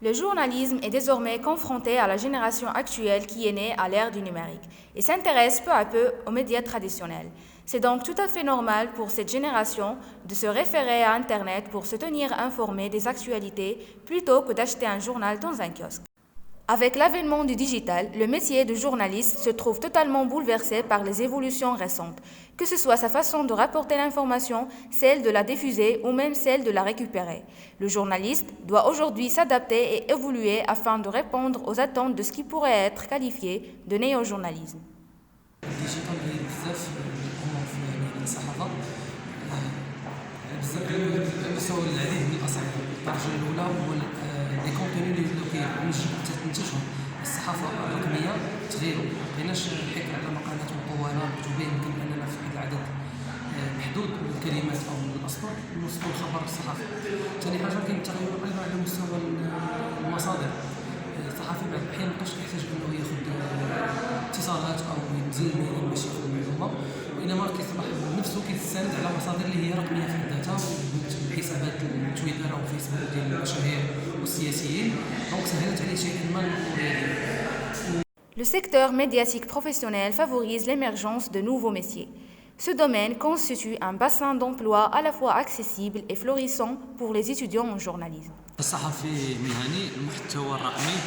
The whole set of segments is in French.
Le journalisme est désormais confronté à la génération actuelle qui est née à l'ère du numérique et s'intéresse peu à peu aux médias traditionnels. C'est donc tout à fait normal pour cette génération de se référer à Internet pour se tenir informé des actualités plutôt que d'acheter un journal dans un kiosque. Avec l'avènement du digital, le métier de journaliste se trouve totalement bouleversé par les évolutions récentes, que ce soit sa façon de rapporter l'information, celle de la diffuser ou même celle de la récupérer. Le journaliste doit aujourd'hui s'adapter et évoluer afin de répondre aux attentes de ce qui pourrait être qualifié de néo-journalisme. الصحافة الرقمية تغيروا لأناش نحكي على مقالات مطولة مكتوبة يمكن أننا في واحد العدد محدود من الكلمات أو من الأسطر نوصلوا الخبر الصحفي. ثاني حاجة كاين التغير أيضا على مستوى المصادر. الصحفي بعض الأحيان مابقاش كيحتاج أنه ياخذ اتصالات أو ينزل الميل باش ياخذ المعلومة، وإنما كيصبح نفسه كيستند على مصادر اللي هي رقمية في حد ذاتها، حسابات تويتر أو فيسبوك ديال المشاهير والسياسيين، دونك سهلت عليه شيئا ما المأمورية ديالو. Le secteur médiatique professionnel favorise l'émergence de nouveaux métiers. Ce domaine constitue un bassin d'emploi à la fois accessible et florissant pour les étudiants en journalisme. الصحفي المهني المحتوى الرقمي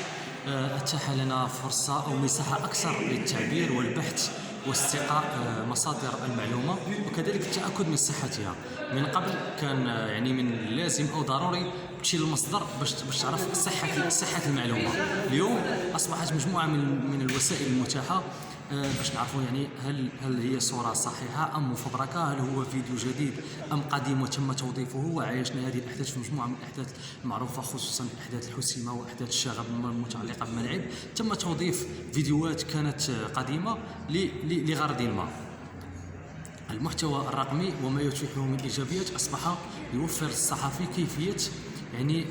أتاح لنا فرصة أو مساحة أكثر للتعبير والبحث واستقاء مصادر المعلومة وكذلك التأكد من صحتها. من قبل كان يعني من لازم أو ضروري تمشي للمصدر باش تعرف صحة المعلومة. اليوم أصبحت مجموعة من الوسائل المتاحة باش نعرفوا يعني هل هي صورة صحيحة أم مفبركة، هل هو فيديو جديد أم قديم وتم توظيفه. وعايشنا هذه الأحداث في مجموعة من الأحداث المعروفة، خصوصا الأحداث الحسيمة وأحداث الشغب المتعلقة بالملاعب، تم توظيف فيديوهات كانت قديمة لغرض ما. المحتوى الرقمي وما يتيحه من إيجابيات أصبح يوفر للصحفي كيفية يعني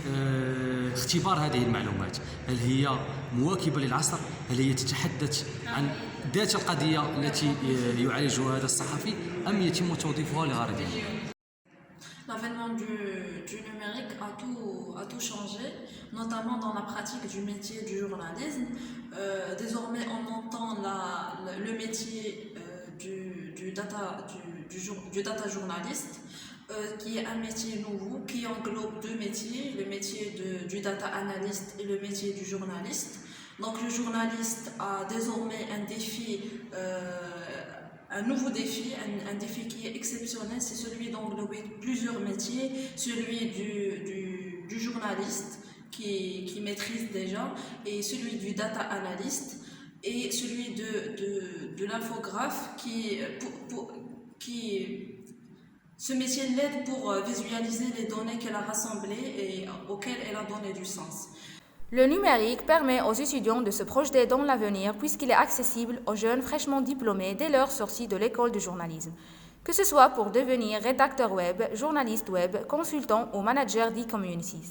اختبار هذه المعلومات، هل هي مواكبة للعصر، هل هي تتحدث عن ذات القضية التي يعالجها هذا الصحفي أم يتم توظيفها لغرض. L'avènement du numérique a tout changé, notamment dans la pratique du métier du journalisme. Désormais, on entend le métier du data journaliste, qui est un métier nouveau, qui englobe deux métiers, le métier du data analyst et le métier du journaliste. Donc le journaliste a désormais un défi, un nouveau défi, un défi qui est exceptionnel, c'est celui d'englober plusieurs métiers, celui du journaliste qui maîtrise déjà, et celui du data analyst, et celui de l'infographe qui ce métier l'aide pour visualiser les données qu'elle a rassemblées et auxquelles elle a donné du sens. Le numérique permet aux étudiants de se projeter dans l'avenir puisqu'il est accessible aux jeunes fraîchement diplômés dès leur sortie de l'école de journalisme, que ce soit pour devenir rédacteur web, journaliste web, consultant ou manager d'e-communities.